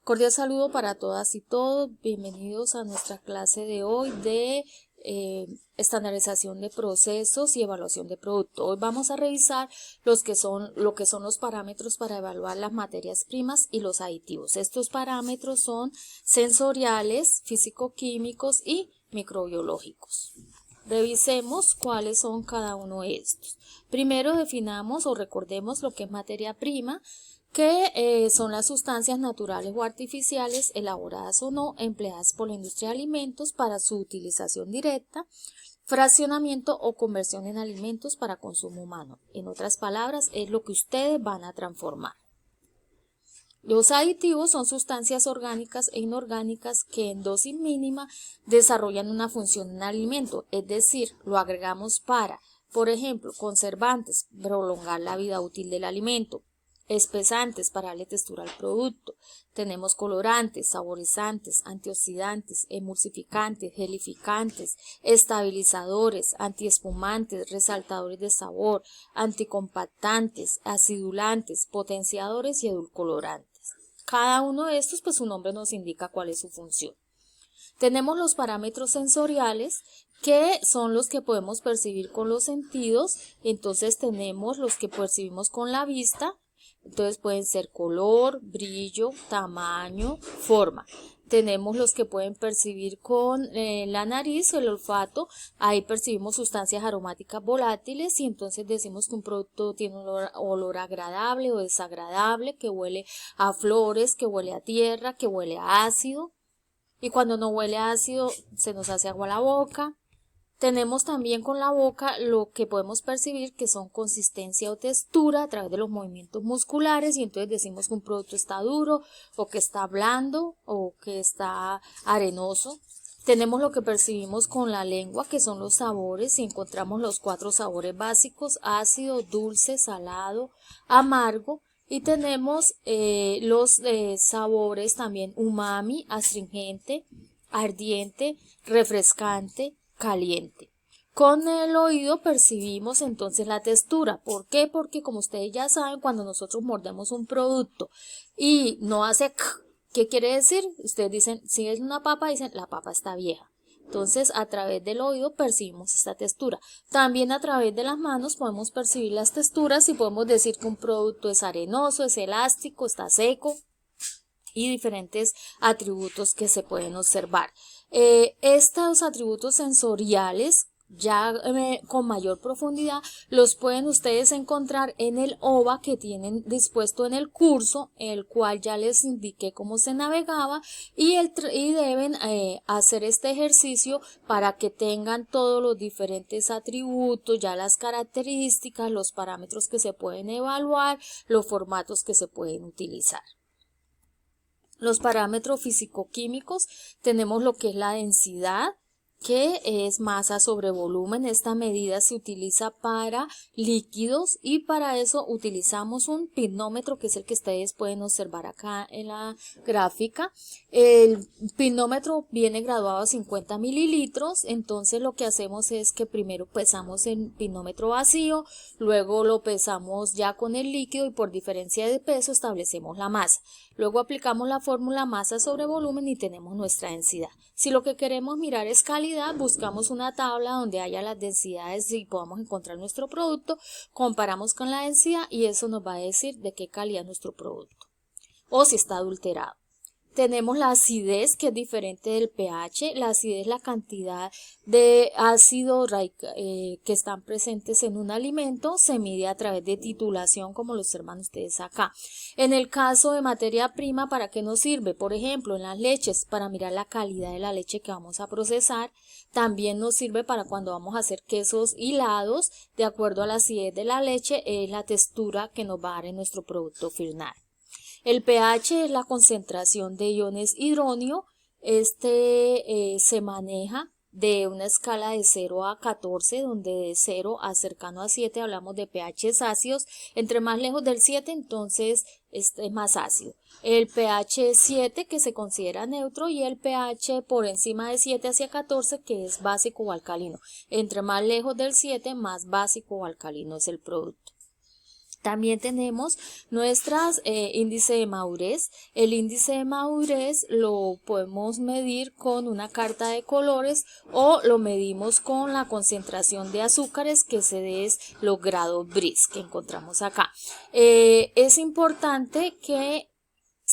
Cordial saludo para todas y todos. Bienvenidos a nuestra clase de hoy de estandarización de procesos y evaluación de producto. Hoy vamos a revisar lo que son los parámetros para evaluar las materias primas y los aditivos. Estos parámetros son sensoriales, físico-químicos y microbiológicos. Revisemos cuáles son cada uno de estos. Primero definamos o recordemos lo que es materia prima, que son las sustancias naturales o artificiales, elaboradas o no, empleadas por la industria de alimentos para su utilización directa, fraccionamiento o conversión en alimentos para consumo humano. En otras palabras, es lo que ustedes van a transformar. Los aditivos son sustancias orgánicas e inorgánicas que en dosis mínima desarrollan una función en el alimento, es decir, lo agregamos para, por ejemplo, conservantes, prolongar la vida útil del alimento, espesantes para darle textura al producto. Tenemos colorantes, saborizantes, antioxidantes, emulsificantes, gelificantes, estabilizadores, antiespumantes, resaltadores de sabor, anticompactantes, acidulantes, potenciadores y edulcorantes. Cada uno de estos, pues su nombre nos indica cuál es su función. Tenemos los parámetros sensoriales, que son los que podemos percibir con los sentidos. Entonces tenemos los que percibimos con la vista. Entonces pueden ser color, brillo, tamaño, forma. Tenemos los que pueden percibir con la nariz, el olfato. Ahí percibimos sustancias aromáticas volátiles y entonces decimos que un producto tiene un olor agradable o desagradable, que huele a flores, que huele a tierra, que huele a ácido. Y cuando no huele a ácido se nos hace agua la boca. Tenemos también con la boca lo que podemos percibir, que son consistencia o textura a través de los movimientos musculares, y entonces decimos que un producto está duro o que está blando o que está arenoso. Tenemos lo que percibimos con la lengua, que son los sabores, y encontramos los 4 sabores básicos: ácido, dulce, salado, amargo. Y tenemos los sabores también: umami, astringente, ardiente, refrescante, caliente. Con el oído percibimos entonces la textura. ¿Por qué? Porque como ustedes ya saben, cuando nosotros mordemos un producto y no hace ¿qué quiere decir? Ustedes dicen, si es una papa, dicen la papa está vieja. Entonces, a través del oído percibimos esta textura. También a través de las manos podemos percibir las texturas y podemos decir que un producto es arenoso, es elástico, está seco, y diferentes atributos que se pueden observar. Estos atributos sensoriales, ya con mayor profundidad, los pueden ustedes encontrar en el OVA que tienen dispuesto en el curso, el cual ya les indiqué cómo se navegaba, y deben hacer este ejercicio para que tengan todos los diferentes atributos, ya las características, los parámetros que se pueden evaluar, los formatos que se pueden utilizar. Los parámetros físico-químicos, tenemos lo que es la densidad, que es masa sobre volumen. Esta medida se utiliza para líquidos y para eso utilizamos un pinómetro, que es el que ustedes pueden observar acá en la gráfica. El pinómetro viene graduado a 50 mililitros, entonces lo que hacemos es que primero pesamos el pinómetro vacío, luego lo pesamos ya con el líquido y por diferencia de peso establecemos la masa. Luego aplicamos la fórmula masa sobre volumen y tenemos nuestra densidad. Si lo que queremos mirar es calidad, buscamos una tabla donde haya las densidades y podamos encontrar nuestro producto, comparamos con la densidad y eso nos va a decir de qué calidad es nuestro producto o si está adulterado. Tenemos la acidez, que es diferente del pH. La acidez es la cantidad de ácido que están presentes en un alimento. Se mide a través de titulación, como lo observan ustedes acá. En el caso de materia prima, ¿para qué nos sirve? Por ejemplo, en las leches, para mirar la calidad de la leche que vamos a procesar. También nos sirve para cuando vamos a hacer quesos hilados. De acuerdo a la acidez de la leche, es la textura que nos va a dar en nuestro producto final. El pH es la concentración de iones hidróneo. Se maneja de una escala de 0 a 14, donde de 0 a cercano a 7 hablamos de pHs ácidos. Entre más lejos del 7, entonces es más ácido. El pH 7, que se considera neutro, y el pH por encima de 7 hacia 14, que es básico o alcalino. Entre más lejos del 7, más básico o alcalino es el producto. También tenemos nuestras índice de madurez. El índice de madurez lo podemos medir con una carta de colores o lo medimos con la concentración de azúcares, que se es los grados BRIS que encontramos acá. Es importante que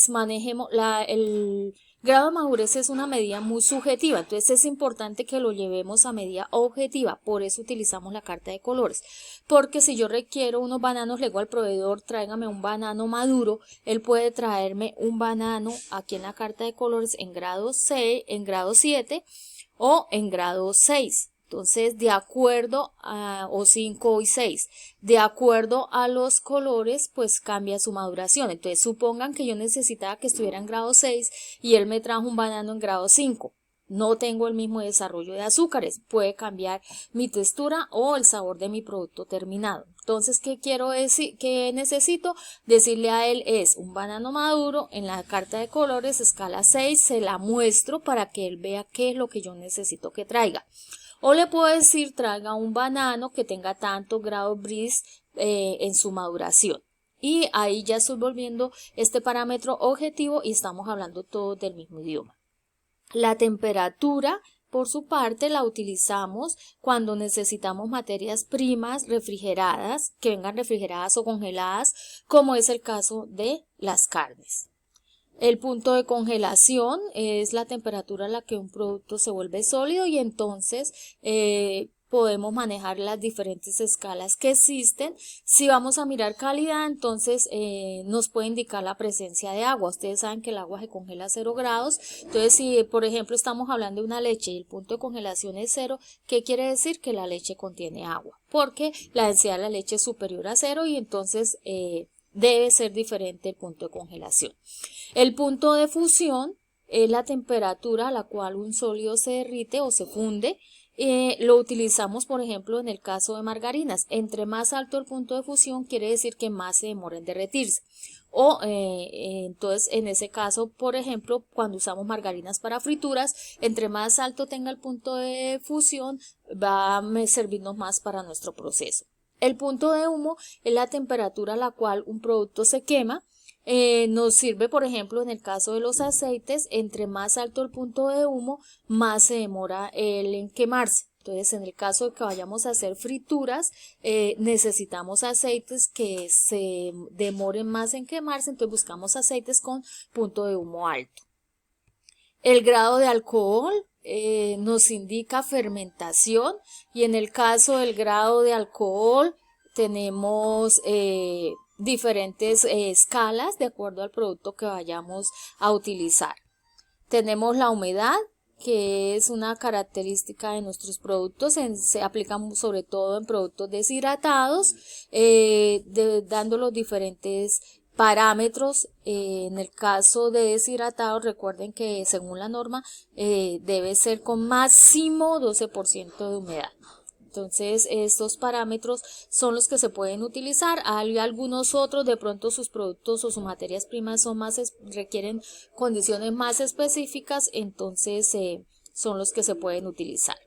manejemos el grado de madurez, es una medida muy subjetiva, entonces es importante que lo llevemos a medida objetiva, por eso utilizamos la carta de colores, porque si yo requiero unos bananos, le digo al proveedor, tráigame un banano maduro, él puede traerme un banano aquí en la carta de colores en grado 6, en grado 7 o en grado 6. Entonces, de acuerdo o 5 y 6, de acuerdo a los colores, pues cambia su maduración. Entonces, supongan que yo necesitaba que estuviera en grado 6 y él me trajo un banano en grado 5. No tengo el mismo desarrollo de azúcares, puede cambiar mi textura o el sabor de mi producto terminado. Entonces, ¿qué quiero decir? ¿Qué necesito? Decirle a él es un banano maduro en la carta de colores, escala 6, se la muestro para que él vea qué es lo que yo necesito que traiga. O le puedo decir, traiga un banano que tenga tantos grados BRIS en su maduración. Y ahí ya estoy volviendo este parámetro objetivo y estamos hablando todos del mismo idioma. La temperatura, por su parte, la utilizamos cuando necesitamos materias primas refrigeradas, que vengan refrigeradas o congeladas, como es el caso de las carnes. El punto de congelación es la temperatura a la que un producto se vuelve sólido y entonces podemos manejar las diferentes escalas que existen. Si vamos a mirar calidad, entonces nos puede indicar la presencia de agua. Ustedes saben que el agua se congela a 0 grados. Entonces, si por ejemplo estamos hablando de una leche y el punto de congelación es 0, ¿qué quiere decir? Que la leche contiene agua, porque la densidad de la leche es superior a 0 y entonces debe ser diferente el punto de congelación. El punto de fusión es la temperatura a la cual un sólido se derrite o se funde. Lo utilizamos, por ejemplo, en el caso de margarinas. Entre más alto el punto de fusión, quiere decir que más se demora en derretirse. O entonces, en ese caso, por ejemplo, cuando usamos margarinas para frituras, entre más alto tenga el punto de fusión, va a servirnos más para nuestro proceso. El punto de humo es la temperatura a la cual un producto se quema. Nos sirve, por ejemplo, en el caso de los aceites, entre más alto el punto de humo, más se demora en quemarse. Entonces, en el caso de que vayamos a hacer frituras, necesitamos aceites que se demoren más en quemarse, entonces buscamos aceites con punto de humo alto. El grado de alcohol nos indica fermentación y en el caso del grado de alcohol tenemos diferentes escalas de acuerdo al producto que vayamos a utilizar. Tenemos la humedad, que es una característica de nuestros productos, se aplica sobre todo en productos deshidratados, dando los diferentes parámetros. En el caso de deshidratados, recuerden que según la norma debe ser con máximo 12% de humedad. Entonces, estos parámetros son los que se pueden utilizar. Hay algunos otros, de pronto sus productos o sus materias primas requieren condiciones más específicas, entonces son los que se pueden utilizar.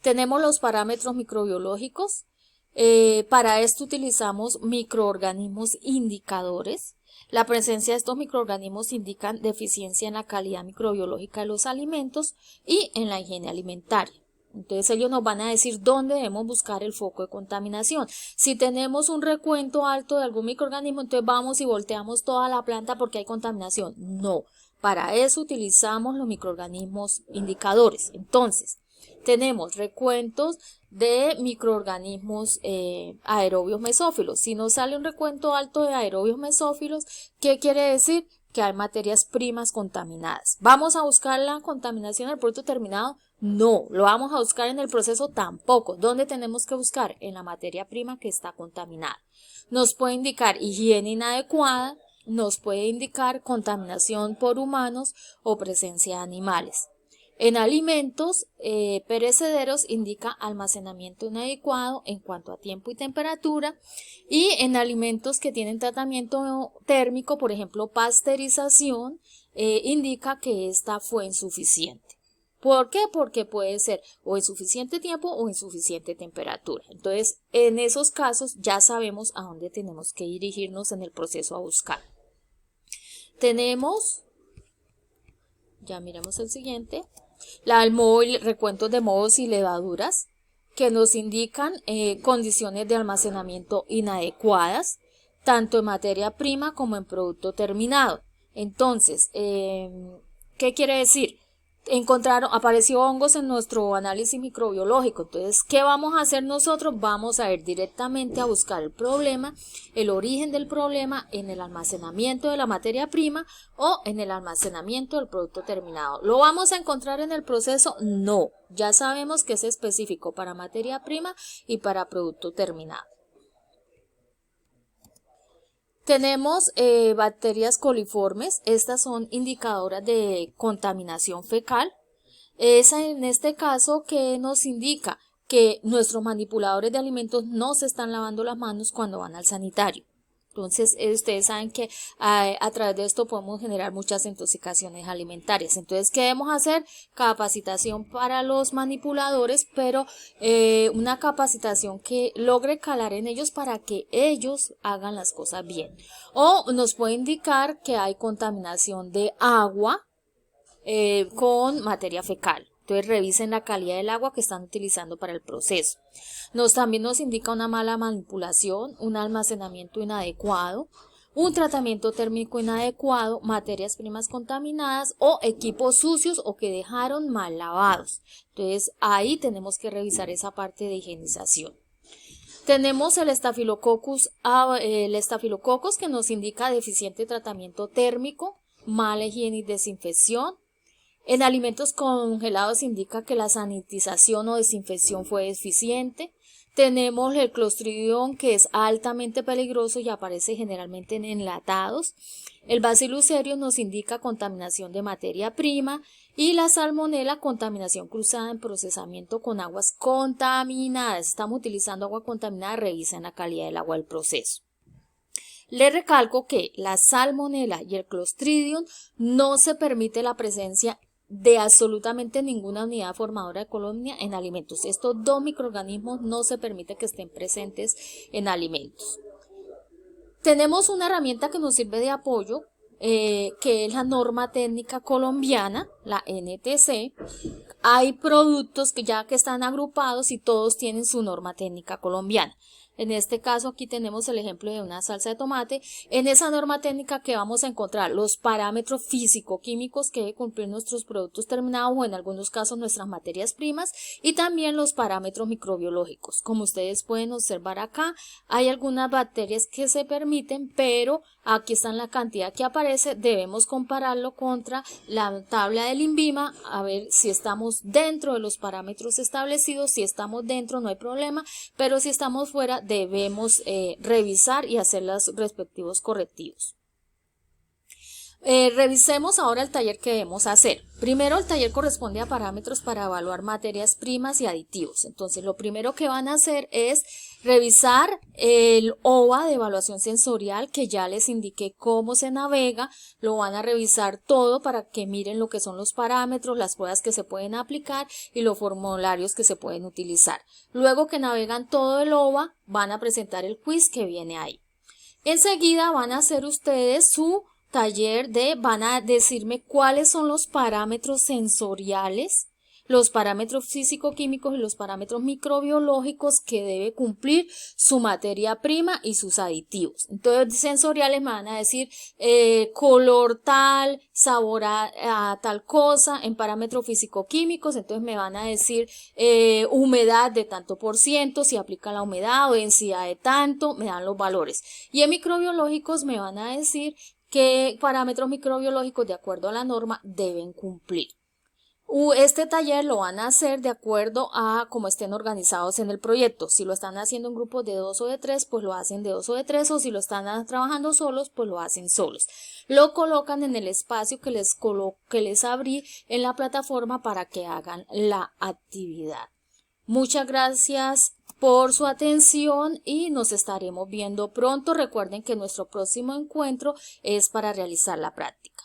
Tenemos los parámetros microbiológicos. Para esto utilizamos microorganismos indicadores. La presencia de estos microorganismos indican deficiencia en la calidad microbiológica de los alimentos y en la higiene alimentaria. Entonces ellos nos van a decir dónde debemos buscar el foco de contaminación. Si tenemos un recuento alto de algún microorganismo, entonces vamos y volteamos toda la planta porque hay contaminación. No, para eso utilizamos los microorganismos indicadores. Entonces, tenemos recuentos de microorganismos aerobios mesófilos. Si nos sale un recuento alto de aerobios mesófilos, ¿qué quiere decir? Que hay materias primas contaminadas. ¿Vamos a buscar la contaminación del producto terminado? No. ¿Lo vamos a buscar en el proceso? Tampoco. ¿Dónde tenemos que buscar? En la materia prima que está contaminada. Nos puede indicar higiene inadecuada, nos puede indicar contaminación por humanos o presencia de animales. En alimentos perecederos indica almacenamiento inadecuado en cuanto a tiempo y temperatura, y en alimentos que tienen tratamiento térmico, por ejemplo pasteurización, indica que esta fue insuficiente. ¿Por qué? Porque puede ser o insuficiente tiempo o insuficiente temperatura. Entonces, en esos casos ya sabemos a dónde tenemos que dirigirnos en el proceso a buscar. Tenemos, ya miramos el siguiente, recuentos de modos y levaduras que nos indican condiciones de almacenamiento inadecuadas, tanto en materia prima como en producto terminado. Entonces, ¿qué quiere decir? Apareció hongos en nuestro análisis microbiológico. Entonces, ¿qué vamos a hacer nosotros? Vamos a ir directamente a buscar el problema, el origen del problema en el almacenamiento de la materia prima o en el almacenamiento del producto terminado. ¿Lo vamos a encontrar en el proceso? No. Ya sabemos que es específico para materia prima y para producto terminado. Tenemos bacterias coliformes, estas son indicadoras de contaminación fecal. En este caso, que nos indica que nuestros manipuladores de alimentos no se están lavando las manos cuando van al sanitario. Entonces, ustedes saben que a través de esto podemos generar muchas intoxicaciones alimentarias. Entonces, ¿qué debemos hacer? Capacitación para los manipuladores, pero una capacitación que logre calar en ellos para que ellos hagan las cosas bien. O nos puede indicar que hay contaminación de agua con materia fecal. Entonces revisen la calidad del agua que están utilizando para el proceso. También nos indica una mala manipulación, un almacenamiento inadecuado, un tratamiento térmico inadecuado, materias primas contaminadas o equipos sucios o que dejaron mal lavados. Entonces ahí tenemos que revisar esa parte de higienización. Tenemos el Staphylococcus que nos indica deficiente tratamiento térmico, mala higiene y desinfección. En alimentos congelados indica que la sanitización o desinfección fue deficiente. Tenemos el Clostridium, que es altamente peligroso y aparece generalmente en enlatados. El Bacillus cereus nos indica contaminación de materia prima y la Salmonella, contaminación cruzada en procesamiento con aguas contaminadas. Estamos utilizando agua contaminada, revisen la calidad del agua del proceso. Les recalco que la Salmonella y el Clostridium no se permite la presencia de absolutamente ninguna unidad formadora de colonia en alimentos. Estos dos microorganismos no se permite que estén presentes en alimentos. Tenemos una herramienta que nos sirve de apoyo, que es la norma técnica colombiana, la NTC. Hay productos que están agrupados y todos tienen su norma técnica colombiana. En este caso aquí tenemos el ejemplo de una salsa de tomate. En esa norma técnica que vamos a encontrar los parámetros físico-químicos que deben cumplir nuestros productos terminados o en algunos casos nuestras materias primas y también los parámetros microbiológicos. Como ustedes pueden observar acá, hay algunas bacterias que se permiten, pero aquí está la cantidad que aparece. Debemos compararlo contra la tabla del INVIMA a ver si estamos dentro de los parámetros establecidos. Si estamos dentro no hay problema, pero si estamos fuera debemos revisar y hacer los respectivos correctivos. Revisemos ahora el taller que debemos hacer. Primero, el taller corresponde a parámetros para evaluar materias primas y aditivos. Entonces, lo primero que van a hacer es revisar el OVA de evaluación sensorial, que ya les indiqué cómo se navega. Lo van a revisar todo para que miren lo que son los parámetros, las pruebas que se pueden aplicar y los formularios que se pueden utilizar. Luego que navegan todo el OVA, van a presentar el quiz que viene ahí. Enseguida van a hacer ustedes su taller van a decirme cuáles son los parámetros sensoriales, los parámetros físico-químicos y los parámetros microbiológicos que debe cumplir su materia prima y sus aditivos. Entonces, sensoriales me van a decir color tal, sabor a tal cosa. En parámetros físico-químicos, entonces me van a decir humedad de tanto por ciento, si aplica la humedad o densidad de tanto, me dan los valores. Y en microbiológicos me van a decir qué parámetros microbiológicos de acuerdo a la norma deben cumplir. Este taller lo van a hacer de acuerdo a cómo estén organizados en el proyecto. Si lo están haciendo en grupos de 2 o de 3, pues lo hacen de 2 o de 3, o si lo están trabajando solos, pues lo hacen solos. Lo colocan en el espacio que les abrí en la plataforma para que hagan la actividad. Muchas gracias por su atención y nos estaremos viendo pronto. Recuerden que nuestro próximo encuentro es para realizar la práctica.